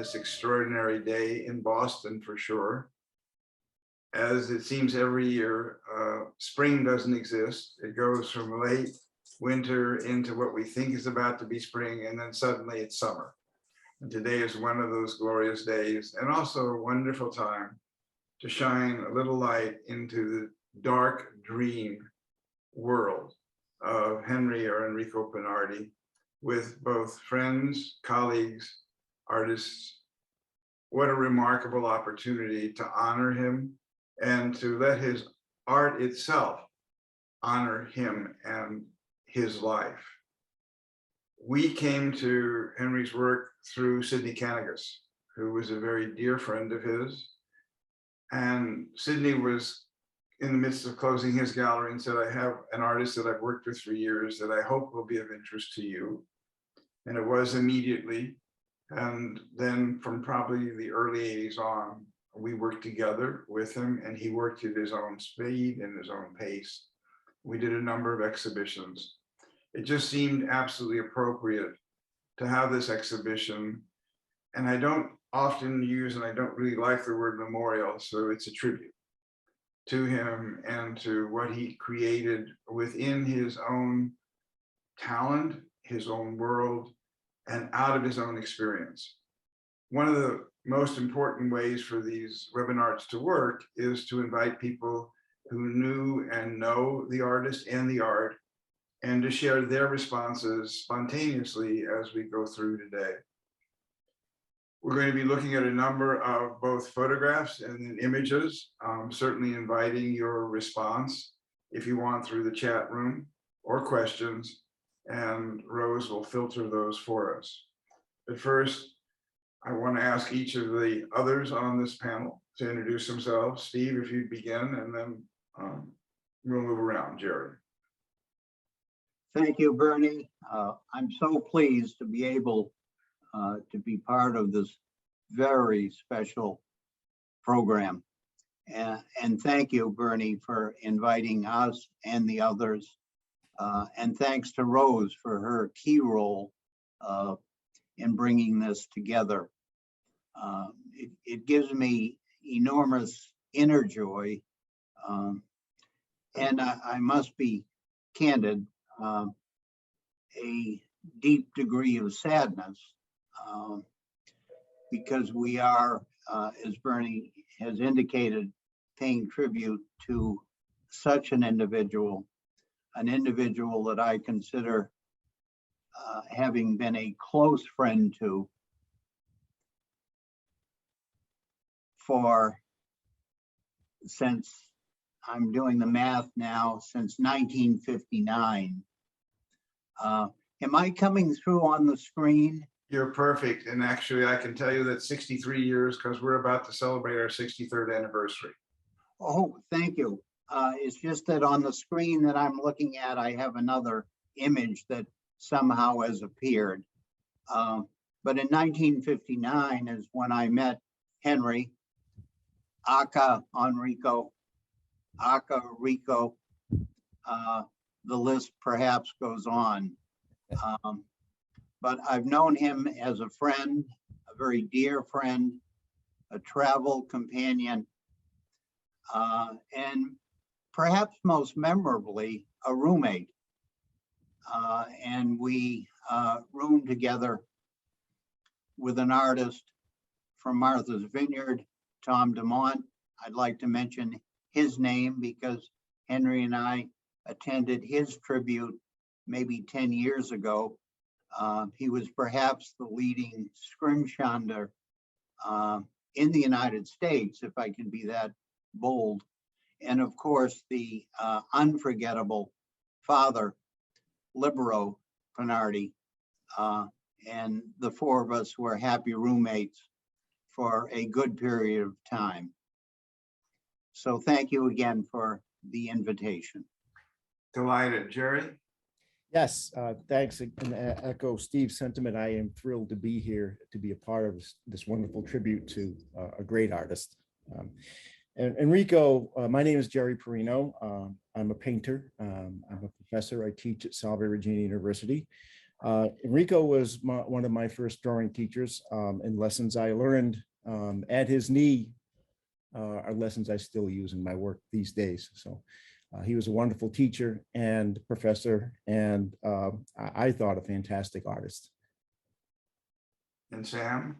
this extraordinary day in Boston for sure. As it seems every year, spring doesn't exist. It goes from late winter into what we think is about to be spring, and then suddenly it's summer. And today is one of those glorious days, and also a wonderful time to shine a little light into the dark dream world of Enrico Pinardi, with both friends, colleagues, artists. What a remarkable opportunity to honor him and to let his art itself honor him and his life. We came to Henry's work through Sidney Canagas, who was a very dear friend of his. And Sidney was in the midst of closing his gallery and said, I have an artist that I've worked with for years that I hope will be of interest to you. And it was immediately. And then from probably the early 80s on, we worked together with him, and he worked at his own speed and his own pace. We did a number of exhibitions. It just seemed absolutely appropriate to have this exhibition. And I don't often use, and I don't really like the word memorial, so it's a tribute to him and to what he created within his own talent, his own world, and out of his own experience. One of the most important ways for these WebinARTs to work is to invite people who knew and know the artist and the art, and to share their responses spontaneously as we go through today. We're going to be looking at a number of both photographs and images, certainly inviting your response if you want through the chat room or questions, and Rose will filter those for us. But first, I want to ask each of the others on this panel to introduce themselves. Steve, if you'd begin, and then we'll move around. Jerry. Thank you, Bernie. I'm so pleased to be able to be part of this very special program. And thank you, Bernie, for inviting us and the others. And thanks to Rose for her key role in bringing this together. It gives me enormous inner joy. And I must be candid, a deep degree of sadness, because we are, as Bernie has indicated, paying tribute to such an individual that I consider having been a close friend to since I'm doing the math now, since 1959. Am I coming through on the screen? You're perfect. And actually, I can tell you that 63 years, because we're about to celebrate our 63rd anniversary. Oh, thank you. It's just that on the screen that I'm looking at, I have another image that somehow has appeared. But in 1959 is when I met Henry, aka Enrico, aka Rico. The list perhaps goes on. But I've known him as a friend, a very dear friend, a travel companion, and perhaps most memorably, a roommate. And we roomed together with an artist from Martha's Vineyard, Tom Dumont. I'd like to mention his name because Henry and I attended his tribute maybe 10 years ago. He was perhaps the leading scrimshander in the United States, if I can be that bold. And of course, the unforgettable father, Libero Pinardi, and the four of us were happy roommates for a good period of time. So thank you again for the invitation. Delighted. Jerry? Yes, thanks. And echo Steve's sentiment. I am thrilled to be here, to be a part of this wonderful tribute to a great artist. And Enrico, my name is Gerald Perrino. I'm a painter. I'm a professor. I teach at Salve Regina University. Enrico was one of my first drawing teachers, and lessons I learned at his knee are lessons I still use in my work these days. So he was a wonderful teacher and professor, and I thought a fantastic artist. And Sam?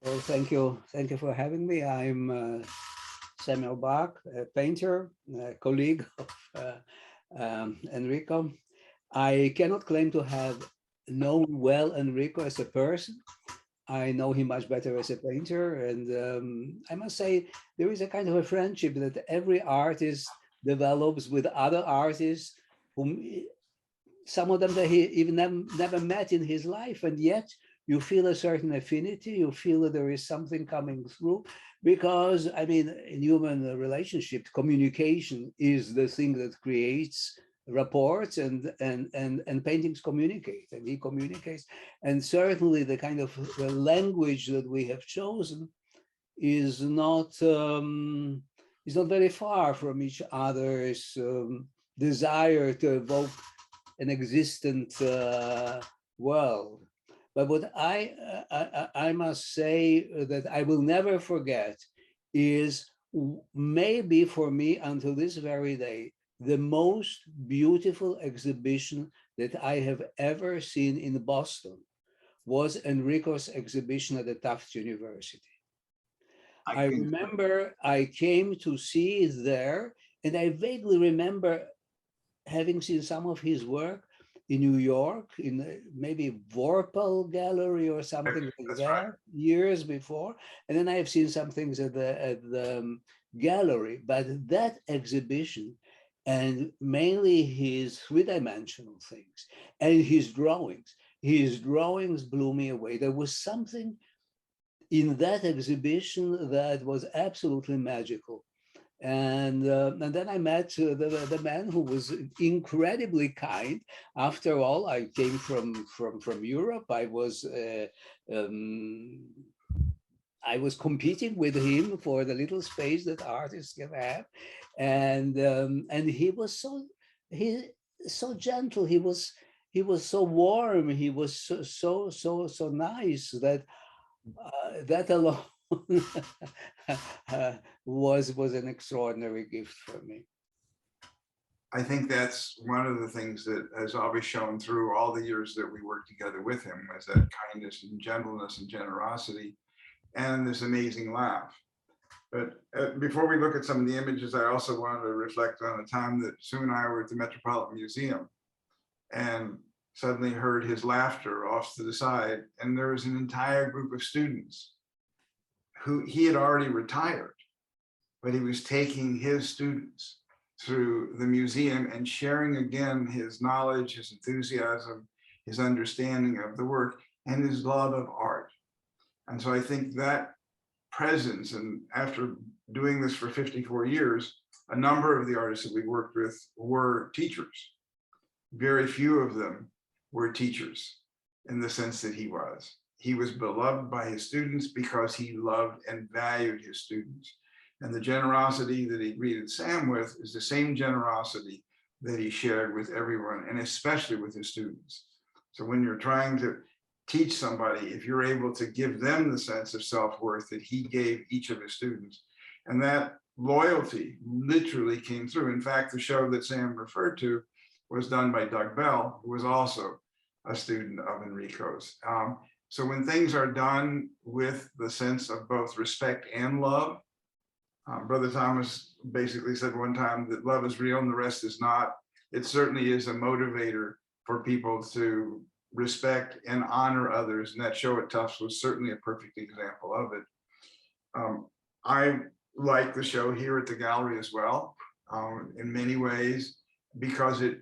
Well, thank you. Thank you for having me. I'm Samuel Bak, a painter, a colleague of Enrico. I cannot claim to have known well Enrico as a person. I know him much better as a painter. And I must say, there is a kind of a friendship that every artist develops with other artists whom some of them that he even never met in his life. And yet you feel a certain affinity, you feel that there is something coming through, because I mean, in human relationship, communication is the thing that creates reports, and paintings communicate, and he communicates. And certainly the kind of the language that we have chosen is not very far from each other's desire to evoke an existent world. But what I must say that I will never forget is, maybe for me until this very day, the most beautiful exhibition that I have ever seen in Boston was Enrico's exhibition at the Tufts University. I remember I came to see it there, and I vaguely remember having seen some of his work in New York, in maybe Vorpal Gallery or something like that, right, years before. And then I have seen some things at the gallery, but that exhibition, and mainly his three-dimensional things and his drawings blew me away. There was something in that exhibition that was absolutely magical. And then I met the man who was incredibly kind. After all, I came from Europe. I was competing with him for the little space that artists can have, and he was so gentle. He was so warm. He was so nice that that alone was an extraordinary gift for me. I think that's one of the things that has always shown through all the years that we worked together with him, was that kindness and gentleness and generosity and this amazing laugh. But before we look at some of the images, I also wanted to reflect on a time that Sue and I were at the Metropolitan Museum and suddenly heard his laughter off to the side, and there was an entire group of students who he had already retired, but he was taking his students through the museum and sharing again his knowledge, his enthusiasm, his understanding of the work, and his love of art. And so I think that presence, and after doing this for 54 years, a number of the artists that we worked with were teachers. Very few of them were teachers in the sense that he was. He was beloved by his students because he loved and valued his students. And the generosity that he greeted Sam with is the same generosity that he shared with everyone, and especially with his students. So when you're trying to teach somebody, if you're able to give them the sense of self-worth that he gave each of his students, and that loyalty literally came through. In fact, the show that Sam referred to was done by Doug Bell, who was also a student of Enrico's. So when things are done with the sense of both respect and love, Brother Thomas basically said one time that love is real and the rest is not. It certainly is a motivator for people to respect and honor others, and that show at Tufts was certainly a perfect example of it. I like the show here at the gallery as well, in many ways, because it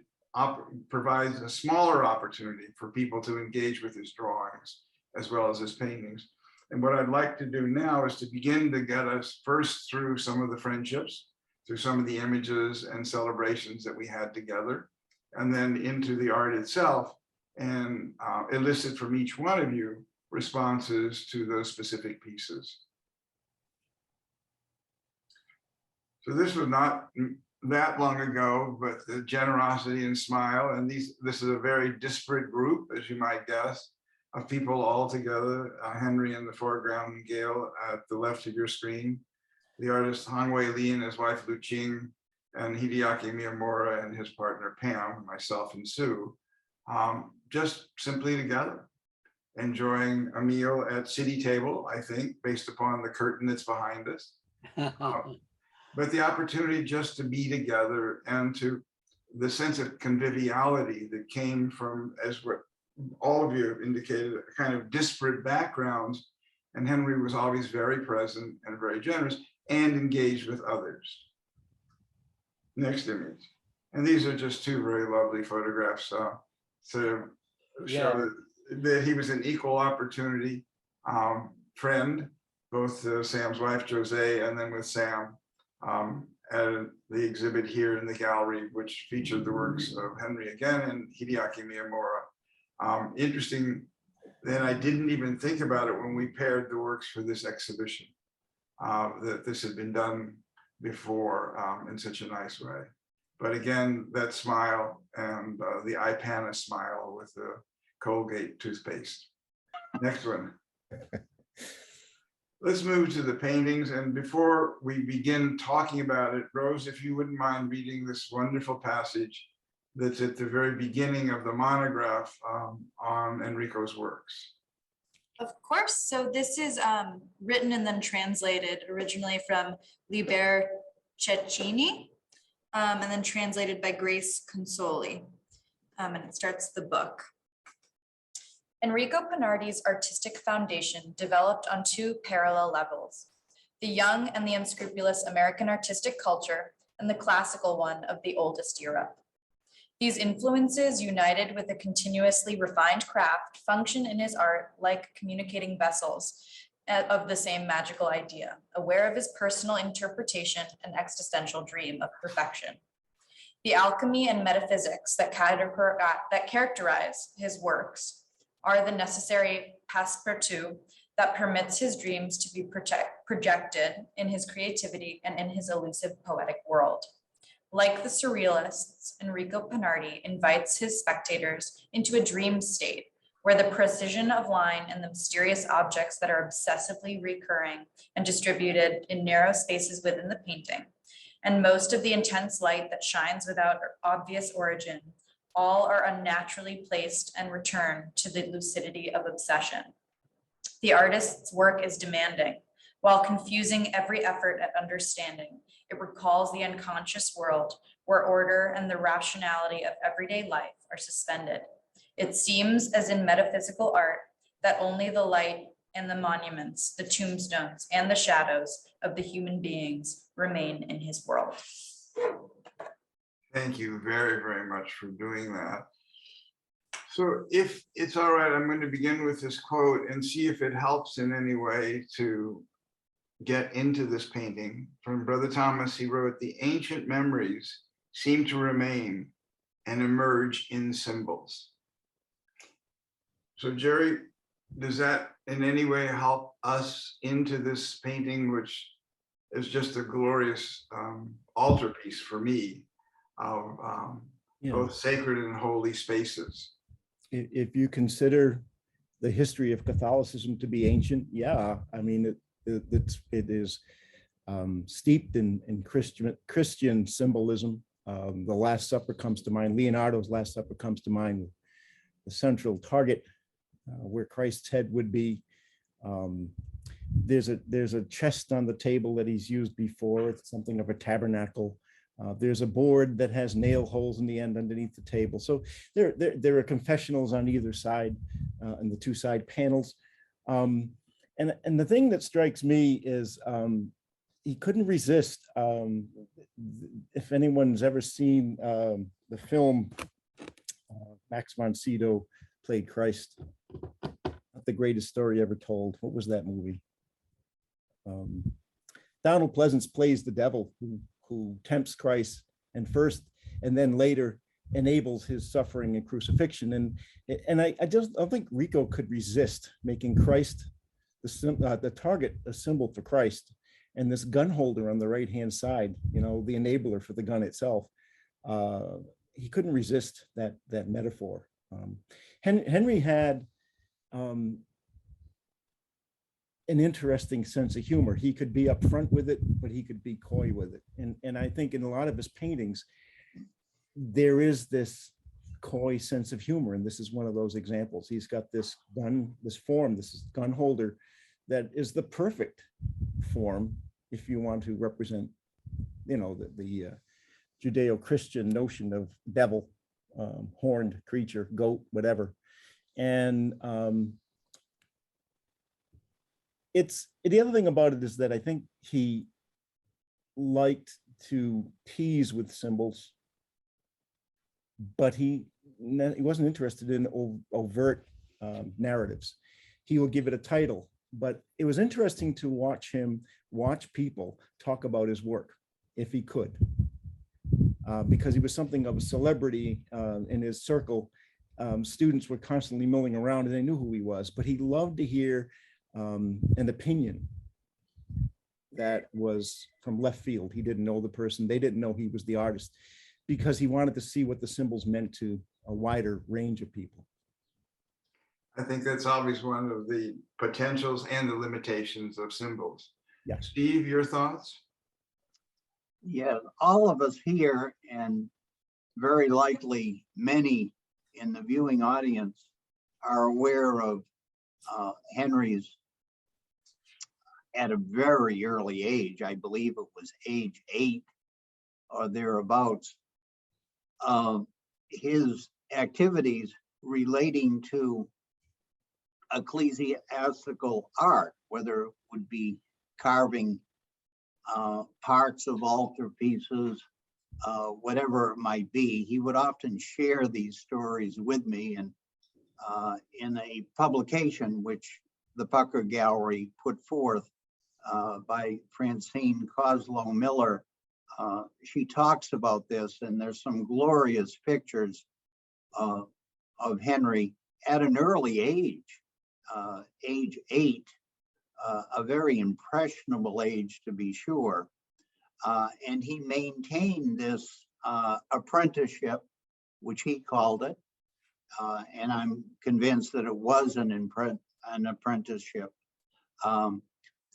provides a smaller opportunity for people to engage with his drawings as well as his paintings. And what I'd like to do now is to begin to get us first through some of the friendships, through some of the images and celebrations that we had together, and then into the art itself, and elicit from each one of you responses to those specific pieces. So this was not that long ago, but the generosity and smile. And this is a very disparate group, as you might guess, of people all together. Henry in the foreground, and Gail at the left of your screen. The artist Han Wei Li and his wife Lu Qing, and Hideaki Miyamura and his partner Pam, myself and Sue, just simply together, enjoying a meal at city table, I think, based upon the curtain that's behind us. But the opportunity just to be together and to the sense of conviviality that came from, as what all of you have indicated, kind of disparate backgrounds. And Henry was always very present and very generous and engaged with others. Next image. And these are just two very lovely photographs to show that he was an equal opportunity friend, both Sam's wife, Jose, and then with Sam at the exhibit here in the gallery, which featured the works of Henry again and Hideaki Miyamura. Interesting that I didn't even think about it when we paired the works for this exhibition, that this had been done before in such a nice way. But again, that smile and the Ipana smile with the Colgate toothpaste. Next one. Let's move to the paintings. And before we begin talking about it, Rose, if you wouldn't mind reading this wonderful passage that's at the very beginning of the monograph on Enrico's works. Of course. So this is written and then translated originally from Liber Cecchini and then translated by Grace Consoli. And it starts the book. Enrico Pinardi's artistic foundation developed on two parallel levels: the young and the unscrupulous American artistic culture and the classical one of the oldest Europe. These influences, united with a continuously refined craft, function in his art like communicating vessels of the same magical idea, aware of his personal interpretation and existential dream of perfection. The alchemy and metaphysics that characterize his works are the necessary passe-partout that permits his dreams to be projected in his creativity and in his elusive poetic world. Like the surrealists, Enrico Pinardi invites his spectators into a dream state where the precision of line and the mysterious objects that are obsessively recurring and distributed in narrow spaces within the painting, and most of the intense light that shines without obvious origin, all are unnaturally placed and returned to the lucidity of obsession. The artist's work is demanding, while confusing every effort at understanding. It recalls the unconscious world where order and the rationality of everyday life are suspended. It seems, as in metaphysical art, that only the light and the monuments, the tombstones, and the shadows of the human beings remain in his world. Thank you very, very much for doing that. So if it's all right, I'm going to begin with this quote and see if it helps in any way to get into this painting. From Brother Thomas, he wrote, "The ancient memories seem to remain and emerge in symbols." So Jerry, does that in any way help us into this painting, which is just a glorious altarpiece for me of both sacred and holy spaces? If you consider the history of Catholicism to be ancient, yeah, I mean, it is steeped in Christian symbolism. The Last Supper comes to mind. Leonardo's Last Supper comes to mind. The central target where Christ's head would be. There's a chest on the table that he's used before. It's something of a tabernacle. There's a board that has nail holes in the end underneath the table. So there are confessionals on either side and the two side panels. And the thing that strikes me is he couldn't resist. If anyone's ever seen the film, Max von Sydow played Christ, not the greatest story ever told. What was that movie? Donald Pleasance plays the devil who tempts Christ and then later enables his suffering and crucifixion. And I just don't think Rico could resist making Christ the target, a symbol for Christ. And this gun holder on the right-hand side, you know, the enabler for the gun itself, he couldn't resist that metaphor. Henry had an interesting sense of humor. He could be upfront with it, but he could be coy with it. And I think in a lot of his paintings, there is this coy sense of humor, and this is one of those examples. He's got this gun, this gun holder that is the perfect form if you want to represent, you know, the Judeo-Christian notion of devil, horned creature, goat, whatever. And the other thing about it is that I think he liked to tease with symbols, but he wasn't interested in overt narratives. He will give it a title, but it was interesting to watch people talk about his work, if he could, because he was something of a celebrity in his circle. Students were constantly milling around and they knew who he was, but he loved to hear an opinion that was from left field. He didn't know the person. They didn't know he was the artist, because he wanted to see what the symbols meant to a wider range of people. I think that's always one of the potentials and the limitations of symbols. Yes. Steve, your thoughts? Yeah, all of us here, and very likely many in the viewing audience, are aware of Henry's, at a very early age, I believe it was age 8 or thereabouts, his activities relating to ecclesiastical art, whether it would be carving parts of altar pieces, whatever it might be. He would often share these stories with me, and in a publication which the Pucker Gallery put forth by Francine Coslow Miller, she talks about this, and there's some glorious pictures of Henry at an early age, age 8, a very impressionable age to be sure. And he maintained this apprenticeship, which he called it, and I'm convinced that it was an apprenticeship,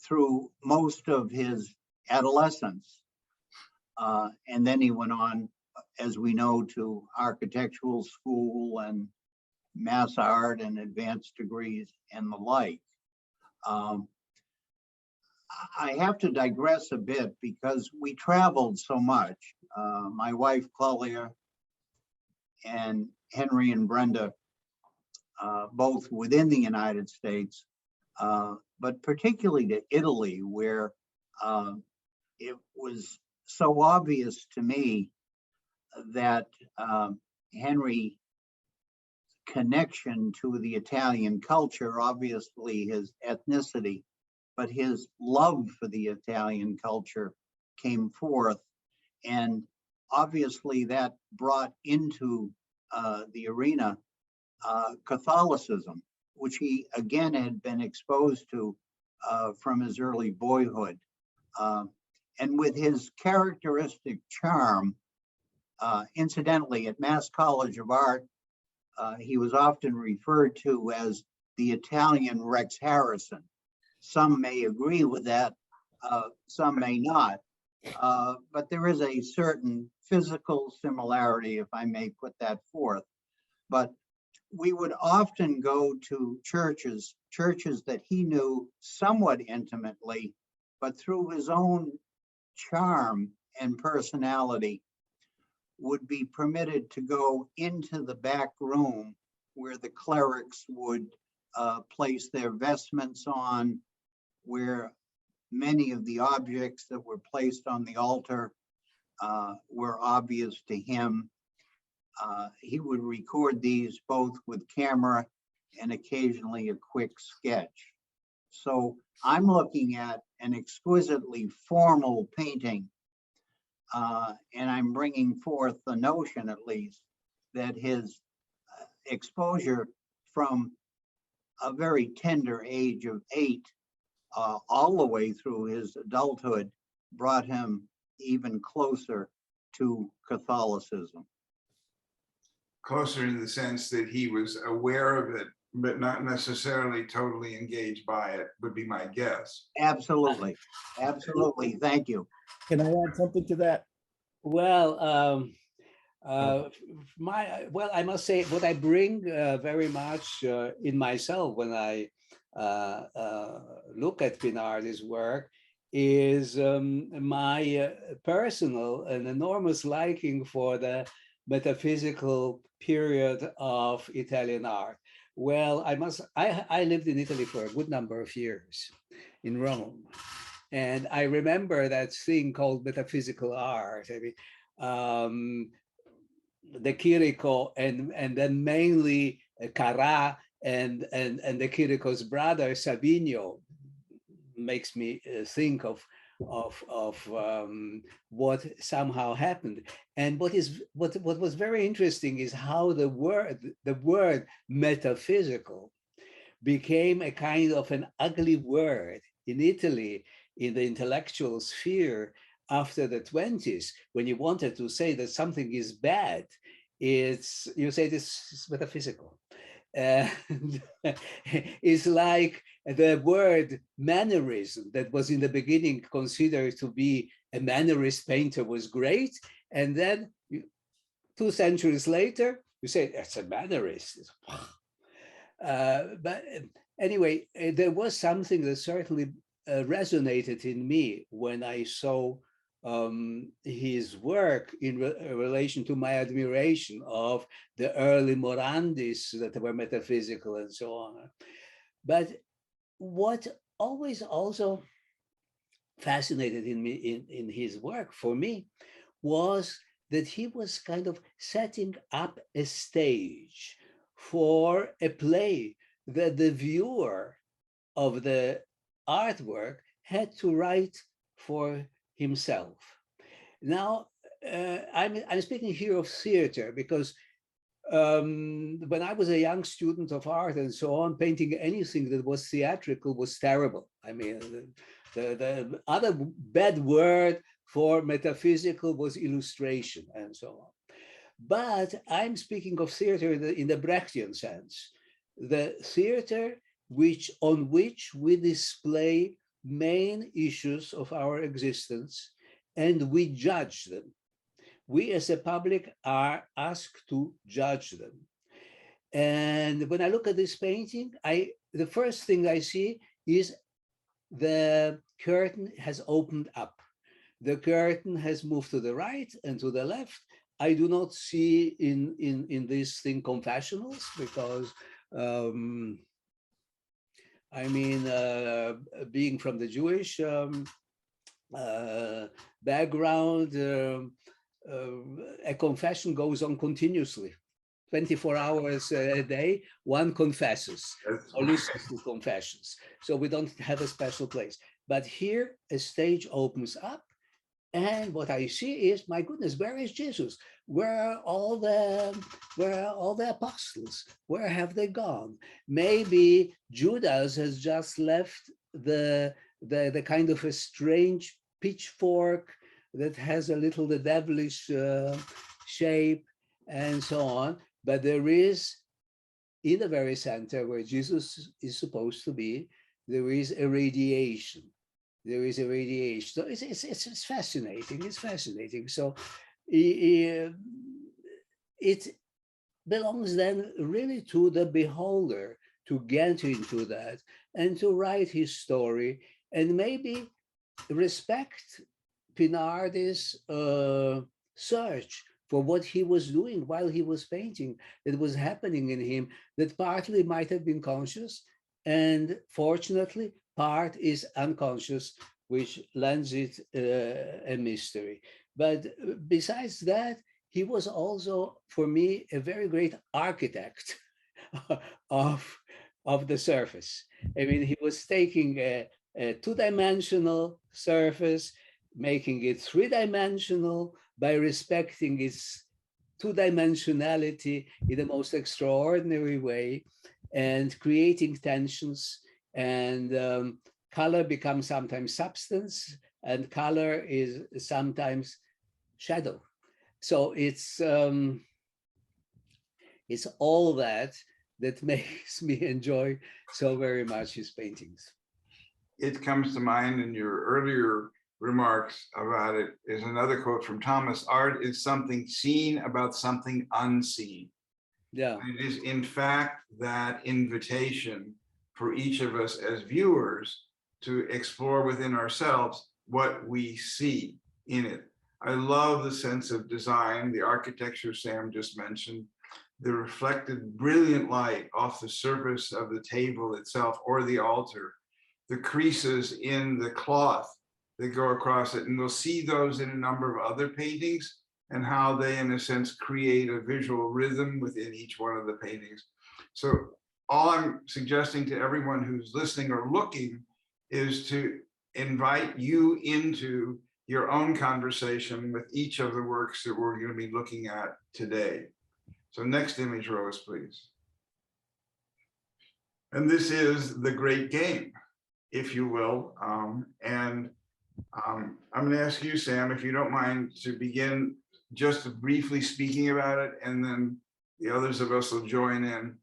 through most of his adolescence. And then he went on, as we know, to architectural school and mass art and advanced degrees and the like. I have to digress a bit because we traveled so much. My wife, Claudia, and Henry and Brenda, both within the United States, but particularly to Italy, where it was so obvious to me that Henry's connection to the Italian culture, obviously his ethnicity, but his love for the Italian culture came forth. And obviously that brought into the arena Catholicism, which he again had been exposed to from his early boyhood. And with his characteristic charm, incidentally, at Mass College of Art, he was often referred to as the Italian Rex Harrison. Some may agree with that, some may not, but there is a certain physical similarity, if I may put that forth. But we would often go to churches that he knew somewhat intimately, but through his own charm and personality would be permitted to go into the back room where the clerics would place their vestments on, where many of the objects that were placed on the altar were obvious to him. He would record these both with camera and occasionally a quick sketch. So I'm looking at an exquisitely formal painting, and I'm bringing forth the notion, at least, that his exposure from a very tender age of 8 all the way through his adulthood, brought him even closer to Catholicism. Closer in the sense that he was aware of it, but not necessarily totally engaged by it, would be my guess. Absolutely, absolutely. Thank you. Can I add something to that? Well, I must say what I bring very much in myself when I look at Pinardi's work is my personal and enormous liking for the metaphysical period of Italian art. Well, I lived in Italy for a good number of years in Rome. And I remember that thing called metaphysical art. I mean, the Chirico and then mainly Carrà and the Chirico's brother Sabino makes me think of what somehow happened. And what was very interesting is how the word metaphysical became a kind of an ugly word in Italy in the intellectual sphere after the 20s. When you wanted to say that something is bad, you say this is metaphysical. It's like the word mannerism that was in the beginning considered to be a mannerist painter was great. And then 2 centuries later, you say that's a mannerist. But anyway, there was something that certainly resonated in me when I saw his work in relation to my admiration of the early Morandis that were metaphysical and so on. But what always also fascinated in me in his work for me was that he was kind of setting up a stage for a play that the viewer of the artwork had to write for himself. Now, I'm speaking here of theater because when I was a young student of art and so on, painting anything that was theatrical was terrible. I mean, the other bad word for metaphysical was illustration and so on. But I'm speaking of theater in the Brechtian sense, the theater on which we display main issues of our existence and we judge them. We as a public are asked to judge them. And when I look at this painting, the first thing I see is the curtain has opened up. The curtain has moved to the right and to the left. I do not see in this thing confessionals because I mean, being from the Jewish background, a confession goes on continuously. 24 hours a day, one confesses or listens to confessions. So we don't have a special place. But here, a stage opens up. And what I see is, my goodness, where is Jesus? Where are all the apostles? Where have they gone? Maybe Judas has just left the kind of a strange pitchfork that has a little the devilish shape and so on. But there is, in the very center where Jesus is supposed to be, there is a radiation. There is a radiation. So it's fascinating. It's fascinating. So it belongs then really to the beholder to get into that and to write his story and maybe respect Pinardi's search for what he was doing while he was painting, that was happening in him, that partly might have been conscious, and fortunately, part is unconscious, which lends it a mystery. But besides that, he was also, for me, a very great architect of the surface. I mean, he was taking a two-dimensional surface, making it three-dimensional by respecting its two-dimensionality in the most extraordinary way and creating tensions and color becomes sometimes substance, and color is sometimes shadow. So it's all that makes me enjoy so very much his paintings. It comes to mind in your earlier remarks about it is another quote from Thomas: art is something seen about something unseen. Yeah. It is in fact that invitation for each of us as viewers to explore within ourselves what we see in it. I love the sense of design, the architecture Sam just mentioned, the reflected brilliant light off the surface of the table itself or the altar, the creases in the cloth that go across it. And we'll see those in a number of other paintings and how they, in a sense, create a visual rhythm within each one of the paintings. So all I'm suggesting to everyone who's listening or looking is to invite you into your own conversation with each of the works that we're going to be looking at today. So next image, Rose, please. And this is the great game, if you will. I'm going to ask you, Sam, if you don't mind, to begin just briefly speaking about it, and then the others of us will join in.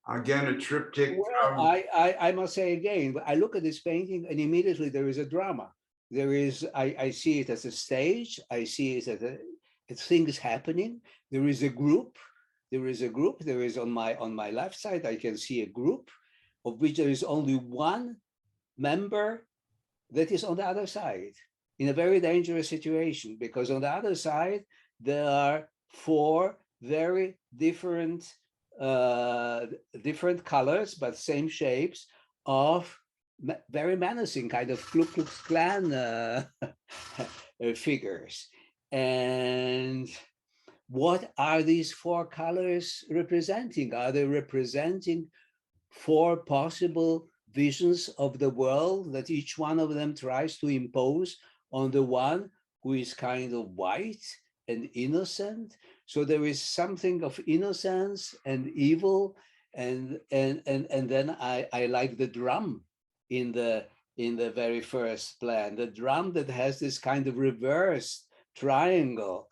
Again, a triptych. Well, I must say again, I look at this painting and immediately there is a drama. There is, I see it as a stage. I see it as things happening. There is a group. There is on my left side, I can see a group of which there is only one member that is on the other side in a very dangerous situation, because on the other side, there are four very different colors, but same shapes of very menacing kind of Ku Klux Klan figures. And what are these four colors representing? Are they representing four possible visions of the world that each one of them tries to impose on the one who is kind of white and innocent? So there is something of innocence and evil, and then I like the drum in the very first plan, the drum that has this kind of reversed triangle,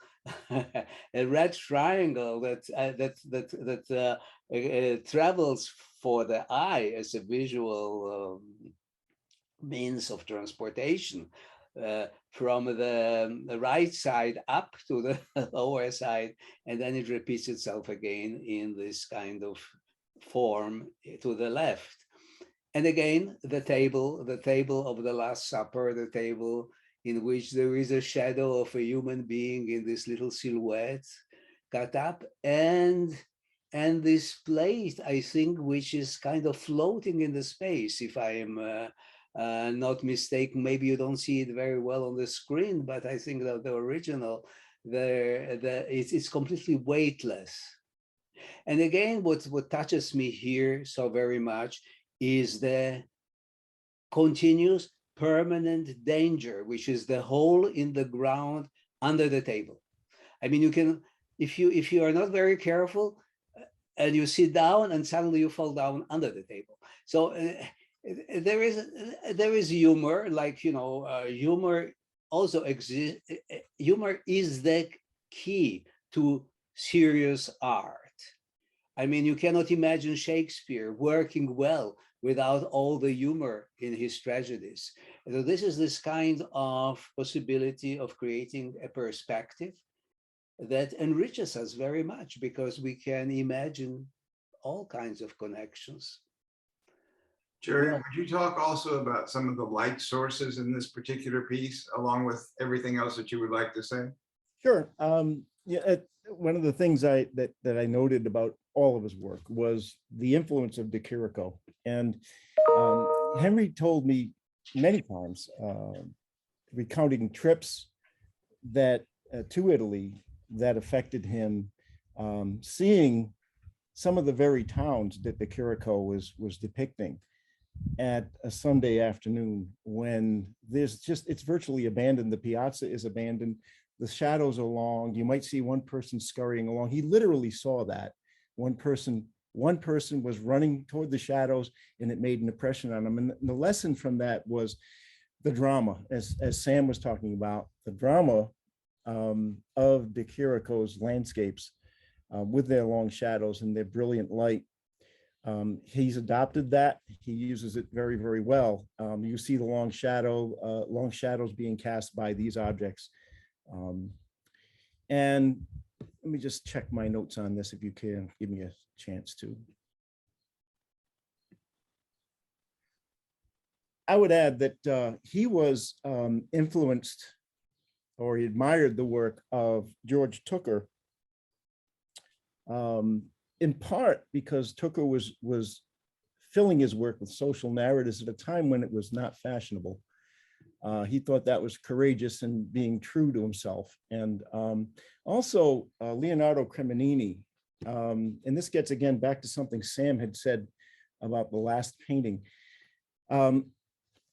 a red triangle that travels for the eye as a visual means of transportation. From the right side up to the lower side, and then it repeats itself again in this kind of form to the left. And again, the table of the Last Supper, the table in which there is a shadow of a human being in this little silhouette cut up, and this plate, I think, which is kind of floating in the space, if I am not mistaken. Maybe you don't see it very well on the screen, but I think that the original, it's completely weightless. And again, what touches me here so very much is the continuous permanent danger, which is the hole in the ground under the table. I mean, you can, if you are not very careful and you sit down and suddenly you fall down under the table. So there is humor, like, humor also exists. Humor is the key to serious art. I mean, you cannot imagine Shakespeare working well without all the humor in his tragedies. So this is this kind of possibility of creating a perspective that enriches us very much, because we can imagine all kinds of connections. Jerry, would you talk also about some of the light sources in this particular piece, along with everything else that you would like to say? Sure. Yeah, one of the things that I noted about all of his work was the influence of De Chirico. And Henry told me many times, recounting trips that to Italy that affected him, seeing some of the very towns that De Chirico was depicting at a Sunday afternoon, when it's virtually abandoned. The piazza is abandoned. The shadows are long. You might see one person scurrying along. He literally saw that, one person one person was running toward the shadows and it made an impression on them. And the lesson from that was the drama, as Sam was talking about, the drama of de Chirico's landscapes with their long shadows and their brilliant light. He's adopted that. He uses it very, very well. You see the long shadows being cast by these objects. And let me just check my notes on this if you can give me a chance to. I would add that he was influenced, or he admired the work of George Tooker, in part because Tooker was filling his work with social narratives at a time when it was not fashionable. He thought that was courageous and being true to himself. And also Leonardo Criminini, and this gets again back to something Sam had said about the last painting.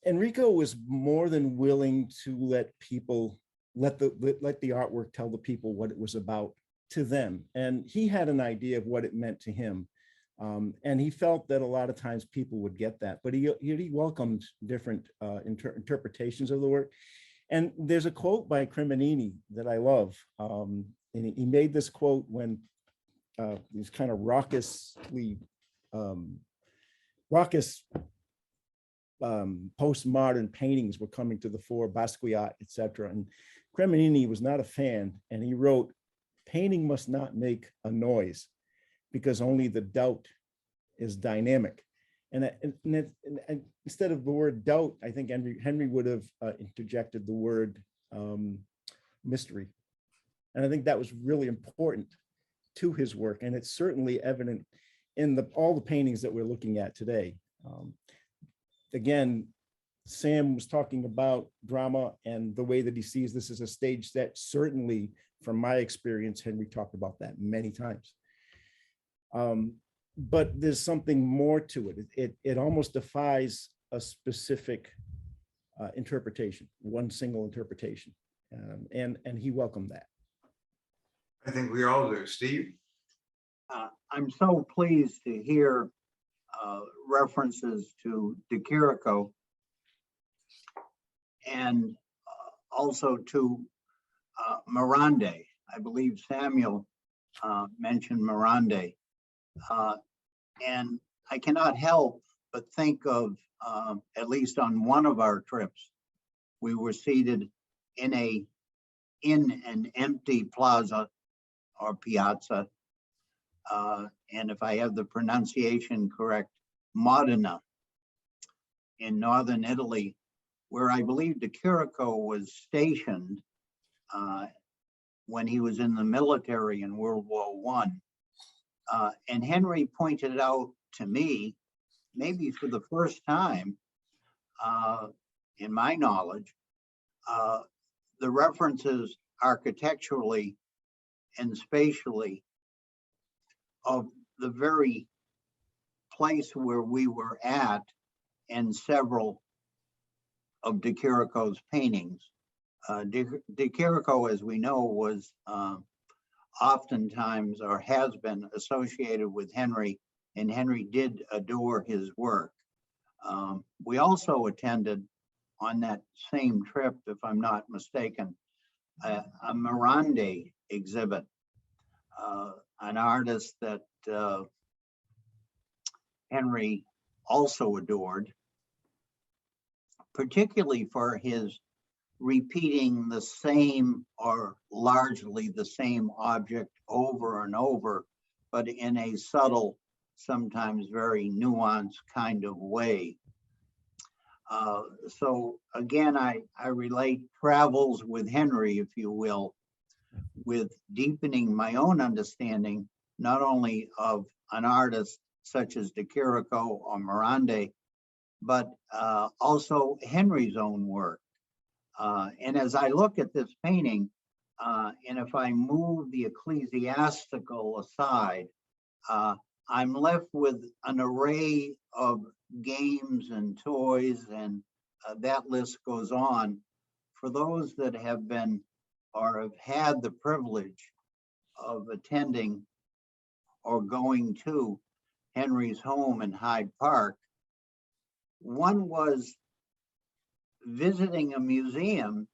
Enrico was more than willing to let people, let the artwork tell the people what it was about to them. And he had an idea of what it meant to him. And he felt that a lot of times people would get that, but he welcomed different interpretations of the work. And there's a quote by Criminini that I love. And he made this quote when these kind of raucous postmodern paintings were coming to the fore, Basquiat, etc. And Criminini was not a fan, and he wrote, "Painting must not make a noise, because only the doubt is dynamic." And instead of the word doubt, I think Henry would have interjected the word mystery. And I think that was really important to his work. And it's certainly evident in all the paintings that we're looking at today. Again, Sam was talking about drama and the way that he sees this as a stage set. Certainly, from my experience, Henry talked about that many times. But there's something more to it. It almost defies a specific interpretation, one single interpretation. And he welcomed that. I think we all do. Steve? I'm so pleased to hear references to de Chirico and also to Morandi. I believe Samuel mentioned Morandi. And I cannot help but think of, at least on one of our trips, we were seated in an empty plaza or piazza. And if I have the pronunciation correct, Modena in northern Italy, where I believe de Chirico was stationed when he was in the military in World War I. And Henry pointed out to me, maybe for the first time in my knowledge, the references architecturally and spatially of the very place where we were at in several of de Chirico's paintings. De Chirico, as we know, was oftentimes or has been associated with Henry, and Henry did adore his work. We also attended on that same trip, if I'm not mistaken, a Morandi exhibit, an artist that Henry also adored, particularly for his repeating the same or largely the same object over and over, but in a subtle, sometimes very nuanced kind of way. So again, I relate travels with Henry, if you will, with deepening my own understanding, not only of an artist such as de Chirico or Morandi, but also Henry's own work. And as I look at this painting, and if I move the ecclesiastical aside, I'm left with an array of games and toys, and that list goes on. For those that have been or have had the privilege of attending or going to Henry's home in Hyde Park. One was visiting a museum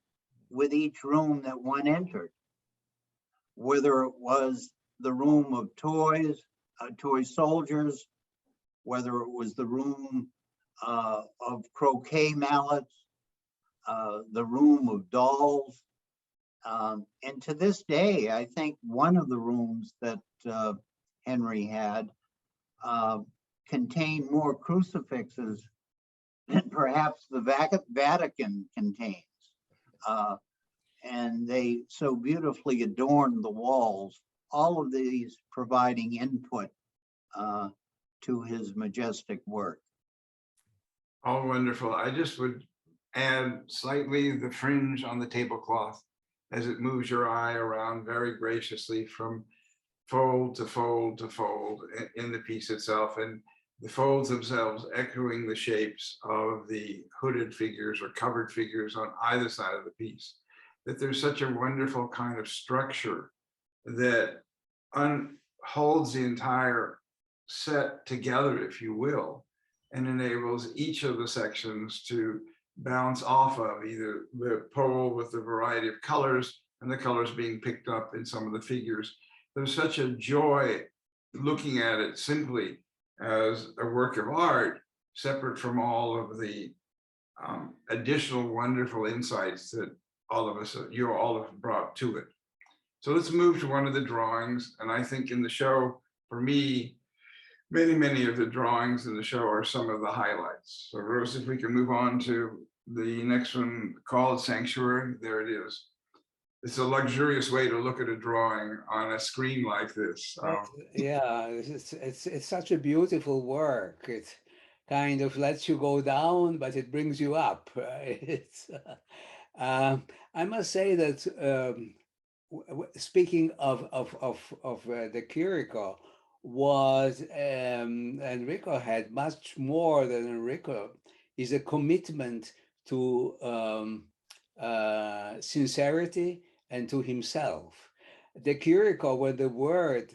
with each room that one entered, whether it was the room of toys, toy soldiers, whether it was the room of croquet mallets, the room of dolls. And to this day, I think one of the rooms that Henry had contained more crucifixes than perhaps the Vatican contains. And they so beautifully adorned the walls, all of these providing input to his majestic work. Oh, wonderful. I just would add slightly the fringe on the tablecloth as it moves your eye around very graciously from fold to fold to fold in the piece itself, and the folds themselves echoing the shapes of the hooded figures or covered figures on either side of the piece. That there's such a wonderful kind of structure that holds the entire set together, if you will, and enables each of the sections to bounce off of either the pole with the variety of colors and the colors being picked up in some of the figures. There's such a joy looking at it simply as a work of art, separate from all of the additional wonderful insights that all of us, you all have brought to it. So let's move to one of the drawings. And I think in the show, for me, many of the drawings in the show are some of the highlights. So Rose, if we can move on to the next one called Sanctuary, there it is. It's a luxurious way to look at a drawing on a screen like this. Yeah, it's such a beautiful work. It kind of lets you go down, but it brings you up. It's, I must say that speaking of the Chirico, what Enrico had much more than Enrico is a commitment to sincerity and to himself. The Chirico, when the word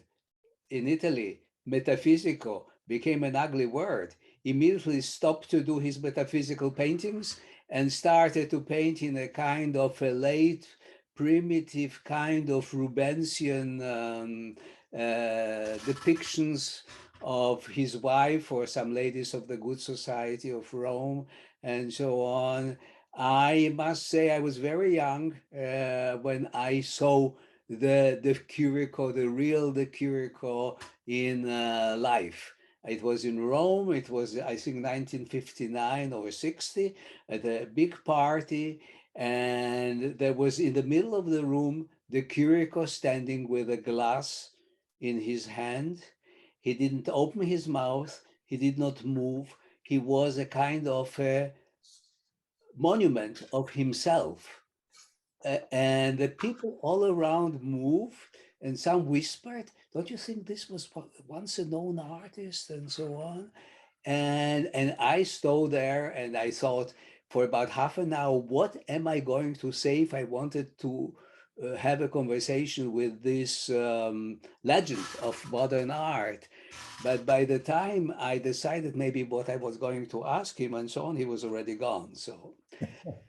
in Italy, metaphysical, became an ugly word, immediately stopped to do his metaphysical paintings and started to paint in a kind of a late primitive kind of Rubensian depictions of his wife or some ladies of the good society of Rome and so on. I must say I was very young when I saw the Chirico, the real the Chirico in life. It was in Rome. It was, I think, 1959 or 60 at a big party. And there was in the middle of the room, the Chirico standing with a glass in his hand. He didn't open his mouth. He did not move. He was a kind of a monument of himself. And the people all around moved, and some whispered, don't you think this was once a known artist, and so on? And I stood there and I thought for about half an hour, what am I going to say if I wanted to have a conversation with this legend of modern art? But by the time I decided maybe what I was going to ask him and so on, he was already gone. So,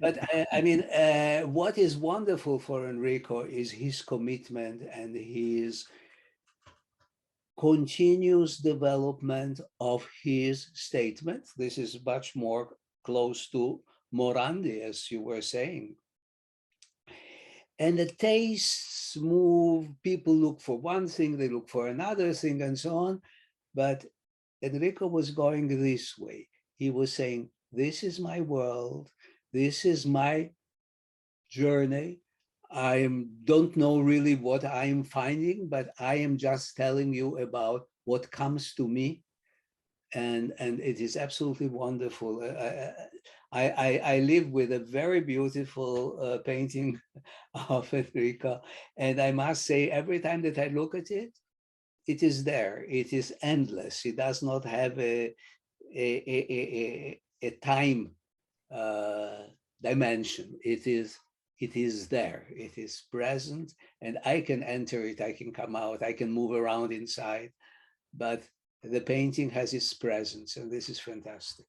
but I mean, what is wonderful for Enrico is his commitment and his continuous development of his statement. This is much more close to Morandi, as you were saying. And the tastes move, people look for one thing, they look for another thing, and so on. But Enrico was going this way. He was saying, this is my world, this is my journey. I don't know really what I am finding, but I am just telling you about what comes to me. And it is absolutely wonderful. I live with a very beautiful painting of Enrico. And I must say, every time that I look at it, it is there. It is endless. It does not have a time dimension. It is there. It is present, and I can enter it. I can come out. I can move around inside. But the painting has its presence, and this is fantastic.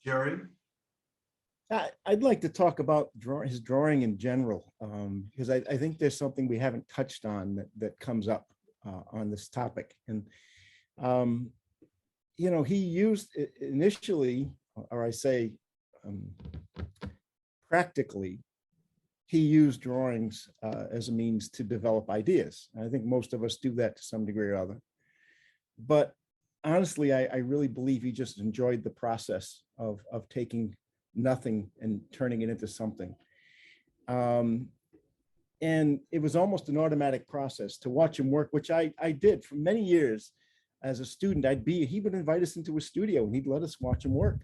Jerry? I'd like to talk about his drawing in general, because I think there's something we haven't touched on that comes up on this topic. And, you know, he used initially, or I say practically, he used drawings as a means to develop ideas. I think most of us do that to some degree or other. But honestly, I really believe he just enjoyed the process of taking nothing and turning it into something. And it was almost an automatic process to watch him work, which I did for many years. As a student, he would invite us into his studio and he'd let us watch him work.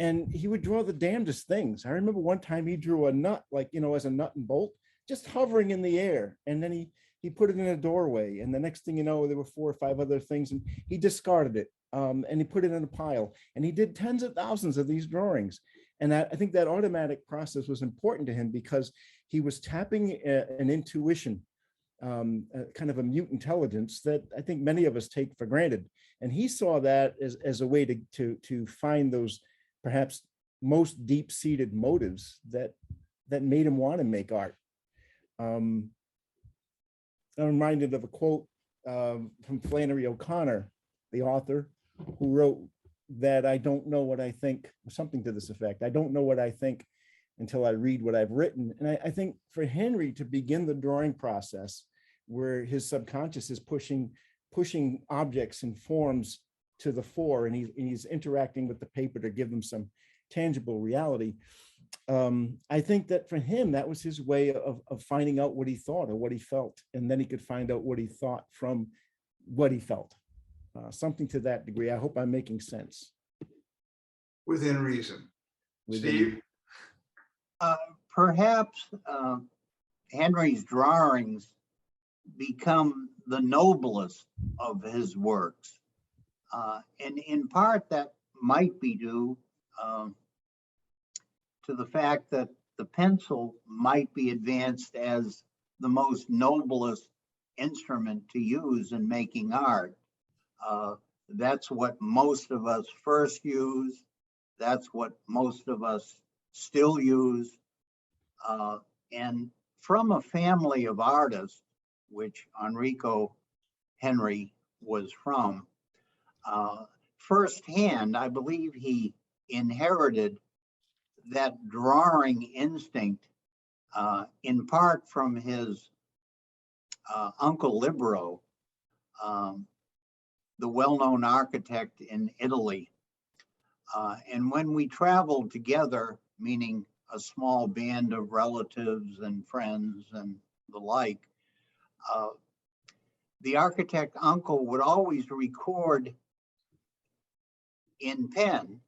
And he would draw the damnedest things. I remember one time he drew a nut, like, you know, as a nut and bolt, just hovering in the air. And then he put it in a doorway. And the next thing you know, there were 4 or 5 other things, and he discarded it. And he put it in a pile. And he did tens of thousands of these drawings. And I think that automatic process was important to him because he was tapping an intuition, kind of a mute intelligence that I think many of us take for granted. And he saw that as a way to find those perhaps most deep-seated motives that made him want to make art. I'm reminded of a quote from Flannery O'Connor, the author, who wrote that I don't know what I think, or something to this effect. I don't know what I think until I read what I've written. And I think for Henry to begin the drawing process where his subconscious is pushing objects and forms to the fore, and he's interacting with the paper to give them some tangible reality. I think that for him, that was his way of finding out what he thought or what he felt. And then he could find out what he thought from what he felt. Something to that degree. I hope I'm making sense. Within reason. Steve? Perhaps Henry's drawings become the noblest of his works. And in part that might be due to the fact that the pencil might be advanced as the most noblest instrument to use in making art. That's what most of us first use. That's what most of us still use. And from a family of artists, which Enrico Henry was from, firsthand, I believe he inherited that drawing instinct in part from his uncle Libero, the well-known architect in Italy. And when we traveled together, meaning a small band of relatives and friends and the like, the architect uncle would always record in pen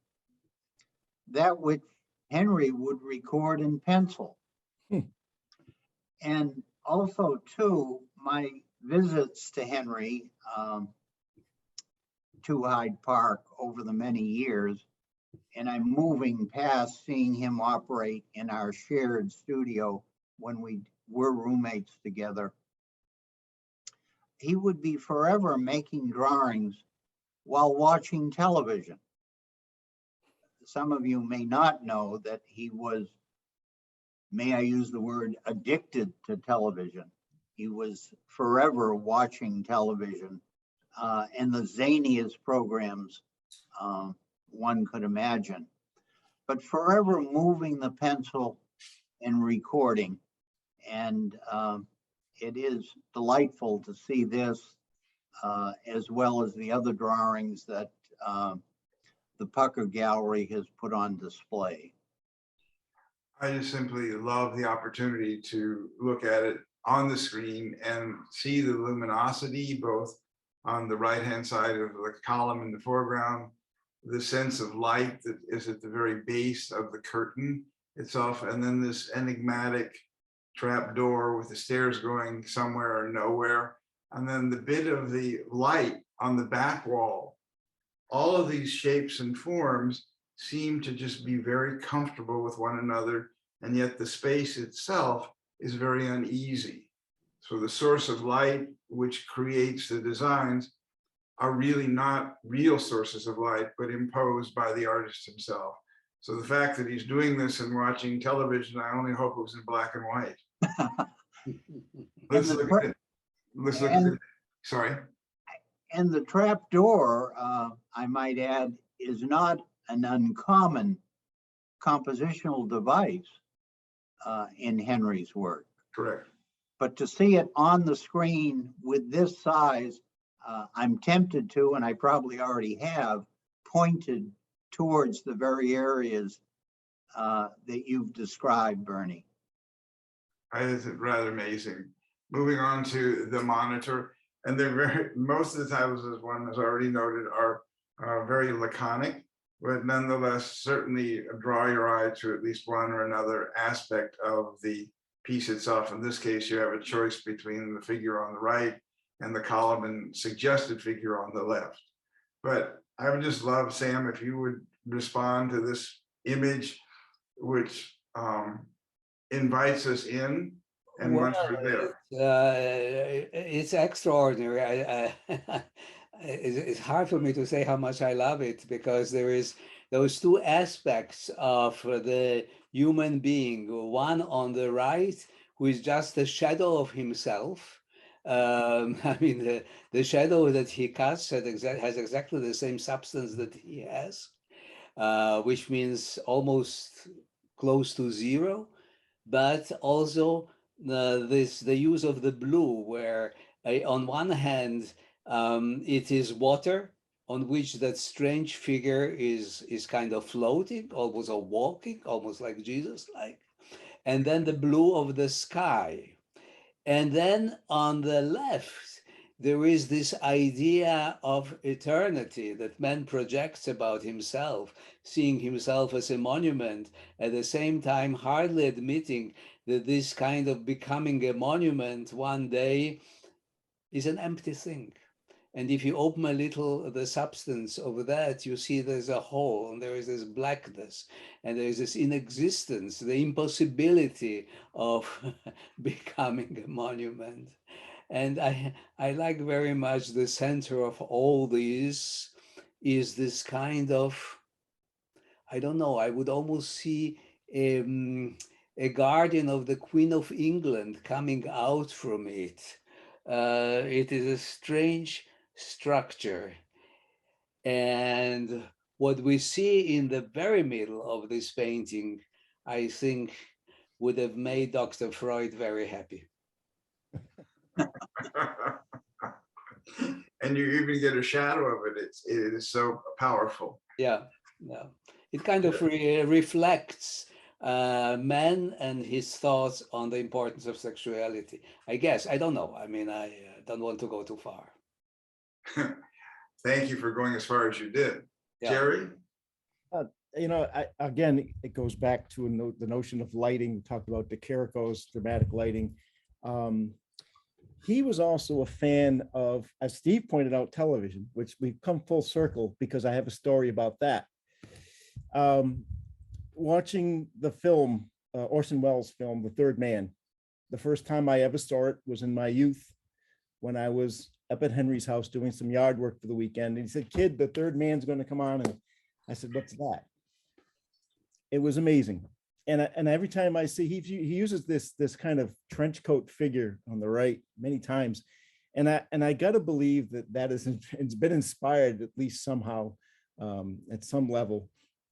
that which Henry would record in pencil. And also too, my visits to Henry to Hyde Park over the many years, and I'm moving past seeing him operate in our shared studio when we were roommates together. He would be forever making drawings while watching television. Some of you may not know that he was, may I use the word, addicted to television. He was forever watching television and the zaniest programs one could imagine, but forever moving the pencil and recording. And it is delightful to see this as well as the other drawings that the Pucker Gallery has put on display. I just simply love the opportunity to look at it on the screen and see the luminosity, both on the right-hand side of the column in the foreground, the sense of light that is at the very base of the curtain itself, and then this enigmatic trap door with the stairs going somewhere or nowhere, and then the bit of the light on the back wall. All of these shapes and forms seem to just be very comfortable with one another, and yet the space itself is very uneasy. So the source of light, which creates the designs, are really not real sources of light, but imposed by the artist himself. So the fact that he's doing this and watching television, I only hope it was in black and white. Let's look at it. Let's look at it. Sorry. And the trap door, I might add, is not an uncommon compositional device in Henry's work. Correct. But to see it on the screen with this size, I'm tempted to, and I probably already have, pointed towards the very areas that you've described, Bernie. It's rather amazing. Moving on to the monitor, and they're most of the titles, as one has already noted, are very laconic, but nonetheless certainly draw your eye to at least one or another aspect of the piece itself. In this case, you have a choice between the figure on the right and the column and suggested figure on the left. But I would just love, Sam, if you would respond to this image, which invites us in. And once we're there, it's extraordinary. It's hard for me to say how much I love it, because there is those two aspects of the human being. One on the right, who is just a shadow of himself. I mean, the shadow that he casts has exactly the same substance that he has, which means almost close to zero, but also the use of the blue, where on one hand, it is water on which that strange figure is kind of floating, almost a walking, almost like Jesus-like, and then the blue of the sky. And then on the left, there is this idea of eternity that man projects about himself, seeing himself as a monument, at the same time hardly admitting that this kind of becoming a monument one day is an empty thing. And if you open a little the substance of that, you see there's a hole, and there is this blackness, and there is this inexistence, the impossibility of becoming a monument. And I like very much the center of all these is this kind of, I don't know, I would almost see a guardian of the Queen of England coming out from it. It is a strange structure. And what we see in the very middle of this painting, I think, would have made Dr. Freud very happy. and you even get a shadow of it. It is so powerful. Yeah, yeah. It kind of reflects man and his thoughts on the importance of sexuality. I guess, I don't know. I mean, I don't want to go too far. Thank you for going as far as you did. Yeah. Jerry? You know, again, it goes back to the notion of lighting. We talked about De Chirico's dramatic lighting. He was also a fan of, as Steve pointed out, television, which we've come full circle because I have a story about that. Watching the film, Orson Welles' film, The Third Man, the first time I ever saw it was in my youth when I was up at Henry's house doing some yard work for the weekend. And he said, "Kid, The Third Man's going to come on." And I said, "What's that?" It was amazing. And every time I see, he uses this kind of trench coat figure on the right many times. And I got to believe that it's been inspired at least somehow at some level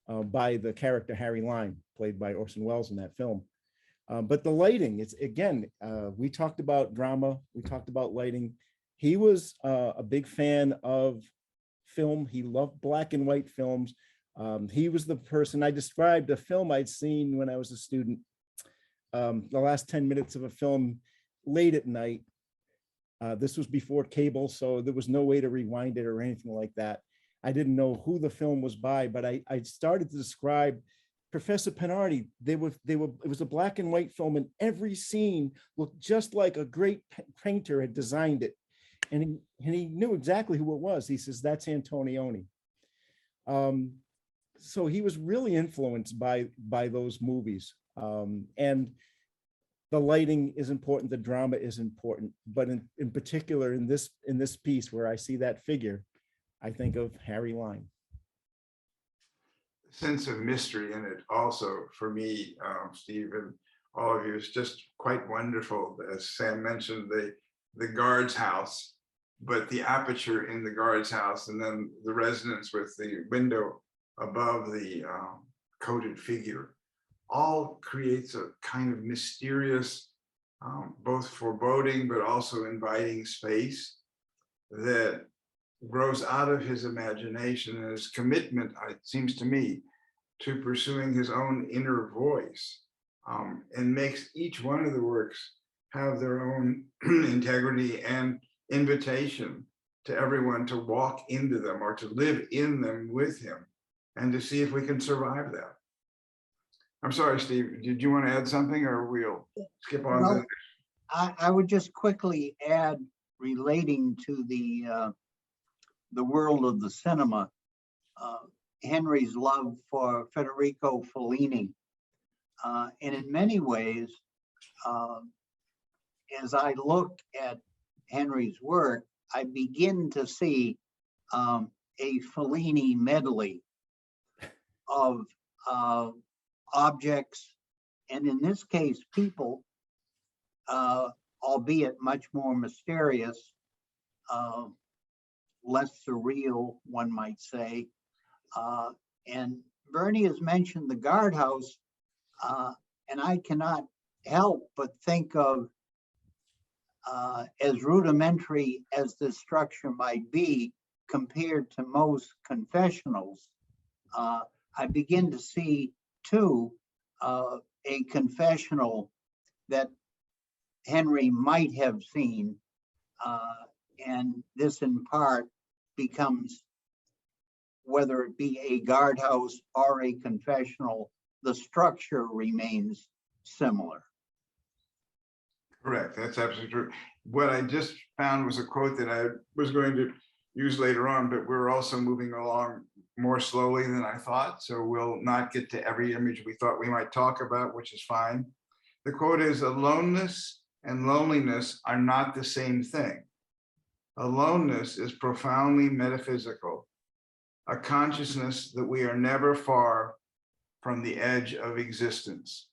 by the character Harry Lime, played by Orson Welles in that film. But the lighting, it's again, we talked about drama, we talked about lighting. He was a big fan of film. He loved black and white films. He was the person, I described a film I'd seen when I was a student, the last 10 minutes of a film late at night. This was before cable, so there was no way to rewind it or anything like that. I didn't know who the film was by, but I started to describe Professor Pinardi. It was a black and white film, and every scene looked just like a great painter had designed it. And he knew exactly who it was. He says, "That's Antonioni." So he was really influenced by those movies. And the lighting is important, the drama is important, but in particular in this piece where I see that figure, I think of Harry Lime. Sense of mystery in it also for me, Steve, and all of you is just quite wonderful. As Sam mentioned, the guard's house, but the aperture in the guard's house, and then the residence with the window above the coated figure, all creates a kind of mysterious, both foreboding but also inviting space that grows out of his imagination and his commitment, it seems to me, to pursuing his own inner voice, and makes each one of the works have their own integrity and invitation to everyone to walk into them or to live in them with him and to see if we can survive that. I'm sorry, Steve, did you want to add something, or we'll skip on? Well, I would just quickly add, relating to the world of the cinema, Henry's love for Federico Fellini. And in many ways, as I look at Henry's work, I begin to see a Fellini medley of objects, and in this case, people, albeit much more mysterious, less surreal, one might say. And Bernie has mentioned the guardhouse, and I cannot help but think of, as rudimentary as this structure might be compared to most confessionals, I begin to see too a confessional that Henry might have seen, and this in part becomes, whether it be a guardhouse or a confessional, the structure remains similar. Correct, that's absolutely true. What I just found was a quote that I was going to use later on, but we're also moving along more slowly than I thought, so we'll not get to every image we thought we might talk about, which is fine. The quote is, "Aloneness and loneliness are not the same thing. Aloneness is profoundly metaphysical, a consciousness that we are never far from the edge of existence."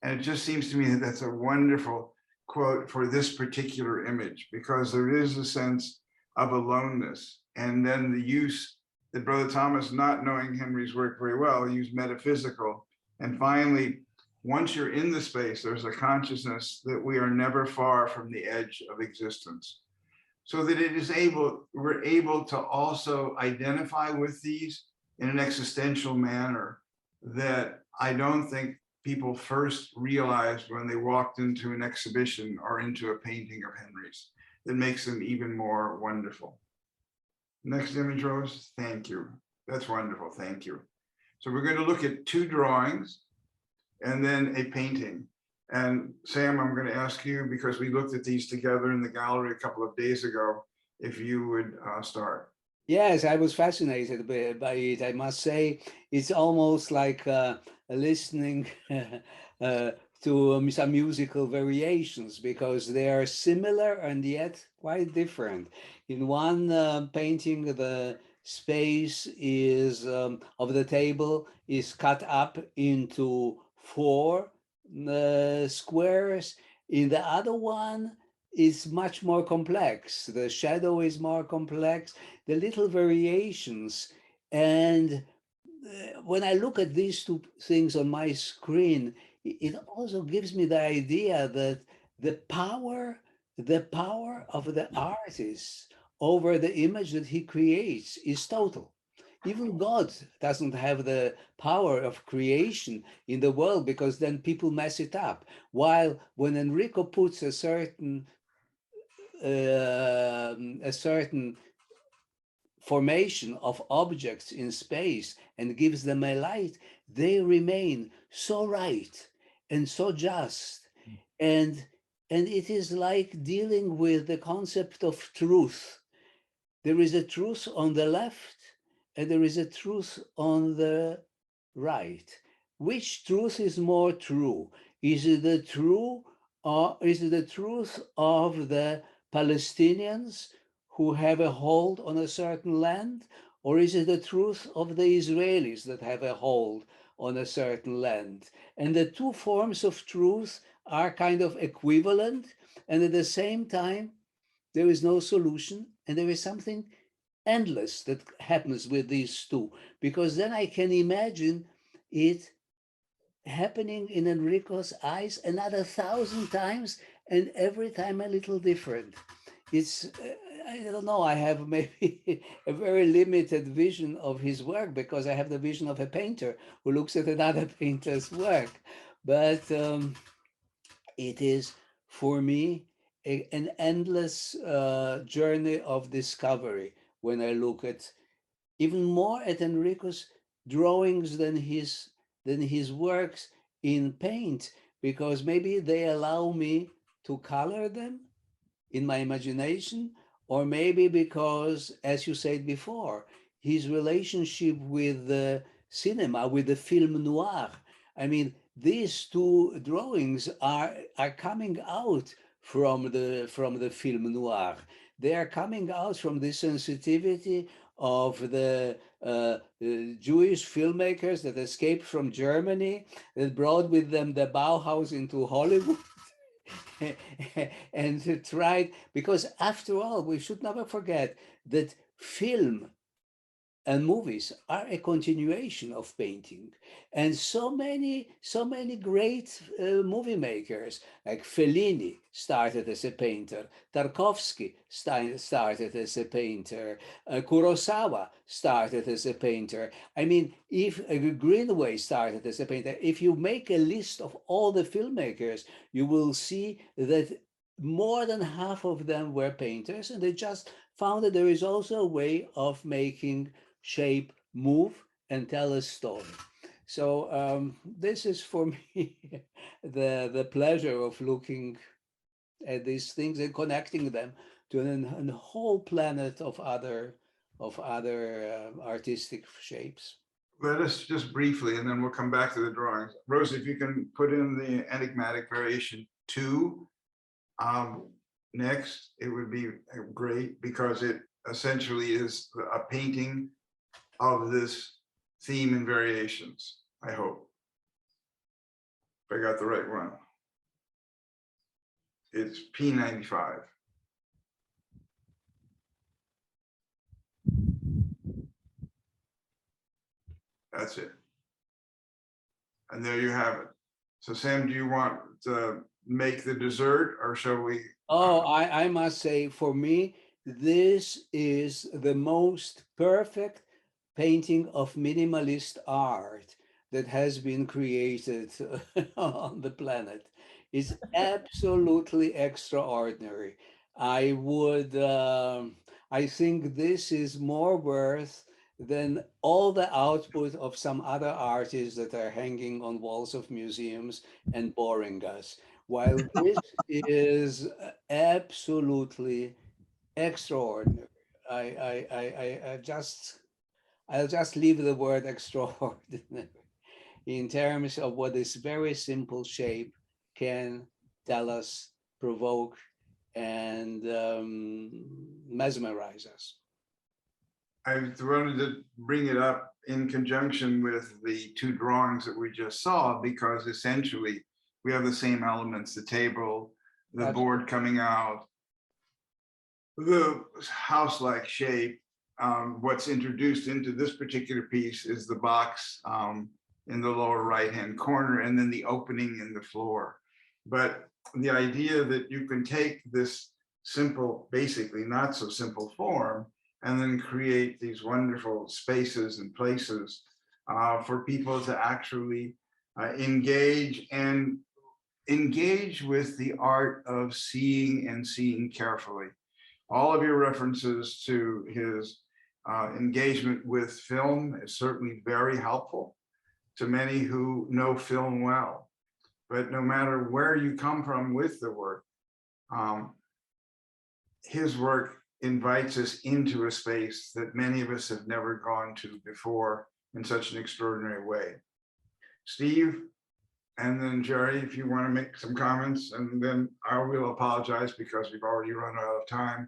And it just seems to me that that's a wonderful quote for this particular image, because there is a sense of aloneness. And then the use that Brother Thomas, not knowing Henry's work very well, used metaphysical. And finally, once you're in the space, there's a consciousness that we are never far from the edge of existence. So that it is we're able to also identify with these in an existential manner that I don't think people first realized when they walked into an exhibition or into a painting of Henry's, that makes them even more wonderful. Next image, Rose. Thank you. That's wonderful. Thank you. So we're going to look at two drawings and then a painting. And Sam, I'm going to ask you, because we looked at these together in the gallery a couple of days ago, if you would start. Yes, I was fascinated by it. I must say, it's almost like listening to some musical variations, because they are similar and yet quite different. In one painting, the space is of the table is cut up into 4 squares. In the other one, is much more complex. The shadow is more complex, the little variations. And when I look at these two things on my screen, it also gives me the idea that the power of the artist over the image that he creates is total. Even God doesn't have the power of creation in the world, because then people mess it up. While when Enrico puts a certain formation of objects in space and gives them a light, they remain so right and so just. And it is like dealing with the concept of truth. There is a truth on the left and there is a truth on the right. Which truth is more true? Is it the truth of the Palestinians who have a hold on a certain land? Or is it the truth of the Israelis that have a hold on a certain land? And the two forms of truth are kind of equivalent, and at the same time, there is no solution, and there is something endless that happens with these two, because then I can imagine it happening in Enrico's eyes another 1,000 times, and every time a little different. It's, I don't know, I have maybe a very limited vision of his work because I have the vision of a painter who looks at another painter's work. But it is, for me, an endless journey of discovery when I look at even more at Enrico's drawings than his works in paint, because maybe they allow me to color them in my imagination, or maybe because, as you said before, his relationship with the cinema, with the film noir. I mean, these two drawings are coming out from the film noir. They are coming out from the sensitivity of the Jewish filmmakers that escaped from Germany, that brought with them the Bauhaus into Hollywood. And tried, because after all, we should never forget that film and movies are a continuation of painting. And so many great movie makers, like Fellini started as a painter, Tarkovsky started as a painter, Kurosawa started as a painter. I mean, if Greenaway started as a painter, if you make a list of all the filmmakers, you will see that more than half of them were painters, and they just found that there is also a way of making shape move and tell a story. So this is for me the pleasure of looking at these things and connecting them to a whole planet of other artistic shapes. Let us just briefly, and then we'll come back to the drawings. Rosa, if you can put in the enigmatic variation 2 next, it would be great, because it essentially is a painting of this theme and variations, I hope. If I got the right one. It's P95. That's it. And there you have it. So Sam, do you want to make the dessert, or shall we? Oh, I must say, for me, this is the most perfect painting of minimalist art that has been created on the planet. It's absolutely extraordinary. I would, I think this is more worth than all the output of some other artists that are hanging on walls of museums and boring us. While this is absolutely extraordinary. I'll just leave the word extraordinary in terms of what this very simple shape can tell us, provoke, and mesmerize us. I wanted to bring it up in conjunction with the 2 drawings that we just saw, because essentially we have the same elements: the table, the Absolutely. board coming out, the house-like shape. What's introduced into this particular piece is the box in the lower right-hand corner, and then the opening in the floor. But the idea that you can take this simple, basically not so simple form, and then create these wonderful spaces and places for people to actually engage with the art of seeing and seeing carefully. All of your references to his engagement with film is certainly very helpful to many who know film well. But no matter where you come from with the work, his work invites us into a space that many of us have never gone to before in such an extraordinary way. Steve, and then Jerry, if you want to make some comments, and then I will apologize because we've already run out of time.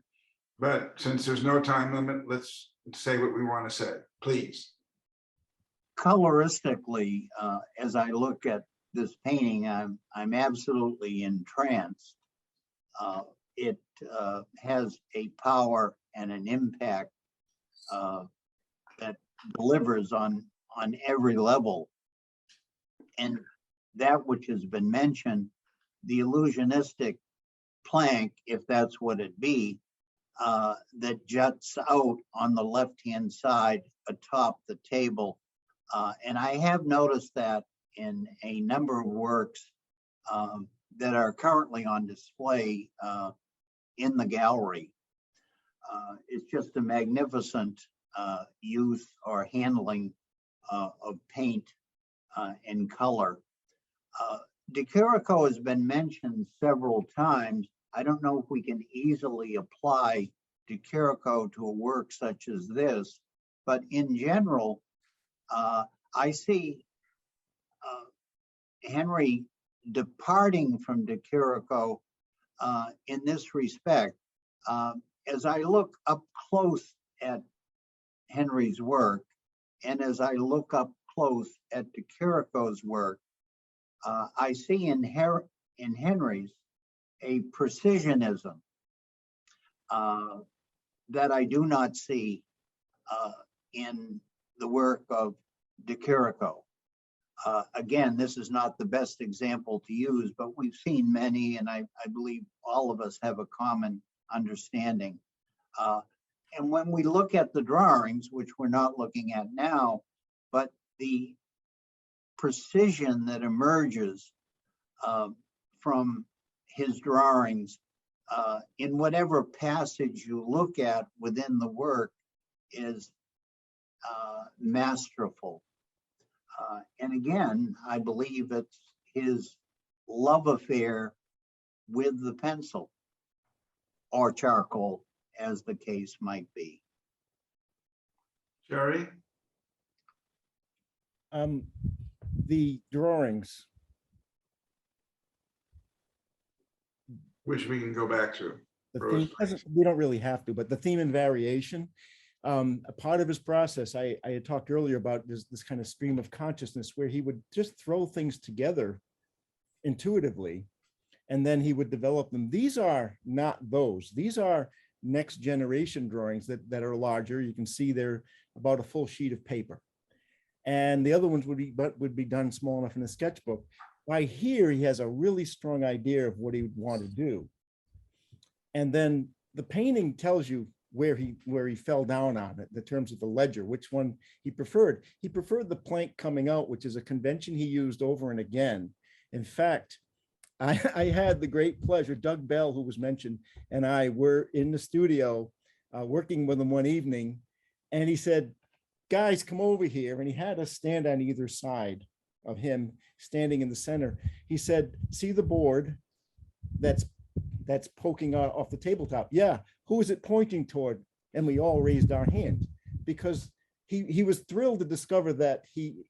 But since there's no time limit, let's say what we want to say, please. Coloristically, as I look at this painting, I'm absolutely entranced. It has a power and an impact that delivers on every level. And that which has been mentioned, the illusionistic plank, if that's what it be, that juts out on the left-hand side atop the table. And I have noticed that in a number of works that are currently on display in the gallery. It's just a magnificent use or handling of paint and color. De Chirico has been mentioned several times. I don't know if we can easily apply De Chirico to a work such as this, but in general, I see Henry departing from De Chirico in this respect. As I look up close at Henry's work, and as I look up close at De Chirico's work, I see in Henry's a precisionism that I do not see in the work of De Chirico. Again, this is not the best example to use, but we've seen many, and I believe all of us have a common understanding. And when we look at the drawings, which we're not looking at now, but the precision that emerges from his drawings in whatever passage you look at within the work is masterful. And again, I believe it's his love affair with the pencil or charcoal, as the case might be. Jerry? The drawings, Which we can go back to. the Rose, theme doesn't, we don't really have to, but the theme and variation, a part of his process, I had talked earlier about this kind of stream of consciousness where he would just throw things together intuitively, and then he would develop them. These are not those. These are next generation drawings that are larger. You can see they're about a full sheet of paper. And the other ones would be done small enough in a sketchbook. By here, he has a really strong idea of what he would want to do. And then the painting tells you where he fell down on it in terms of the ledger, which one he preferred. He preferred the plank coming out, which is a convention he used over and again. In fact, I had the great pleasure, Doug Bell, who was mentioned, and I were in the studio working with him one evening, and he said, guys, come over here. And he had us stand on either side of him, standing in the center. He said, see the board that's poking out off the tabletop? Yeah, who is it pointing toward? And we all raised our hands because he was thrilled to discover that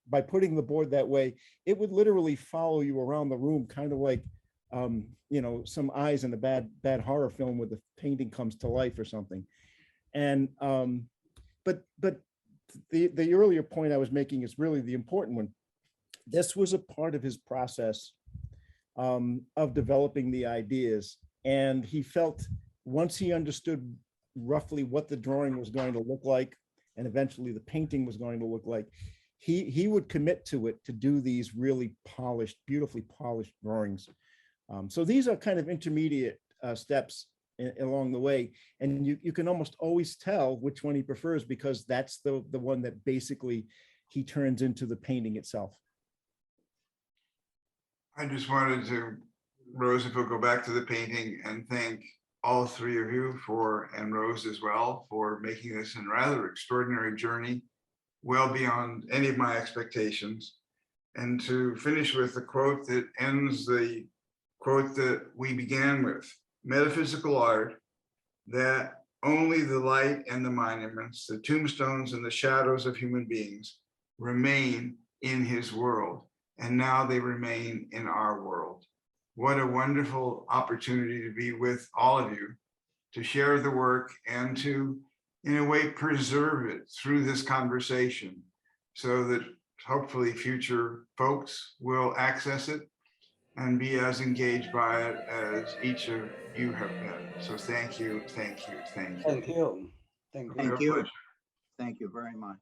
by putting the board that way, it would literally follow you around the room, kind of like some eyes in a bad horror film where the painting comes to life or something. And but the earlier point I was making is really the important one. This was a part of his process of developing the ideas. And he felt once he understood roughly what the drawing was going to look like, and eventually the painting was going to look like, he would commit to it to do these really polished, beautifully polished drawings. So these are kind of intermediate steps along the way. And you can almost always tell which one he prefers because that's the one that basically he turns into the painting itself. I just wanted to, Rose, if we'll go back to the painting and thank all three of you and Rose as well, for making this a rather extraordinary journey, well beyond any of my expectations. And to finish with the quote that ends the quote that we began with: metaphysical art, that only the light and the monuments, the tombstones and the shadows of human beings remain in his world. And now they remain in our world. What a wonderful opportunity to be with all of you to share the work and to, in a way, preserve it through this conversation so that hopefully future folks will access it and be as engaged by it as each of you have been. So thank you, thank you, thank you. Thank you. Thank you. Thank Real you. pleasure. Thank you very much.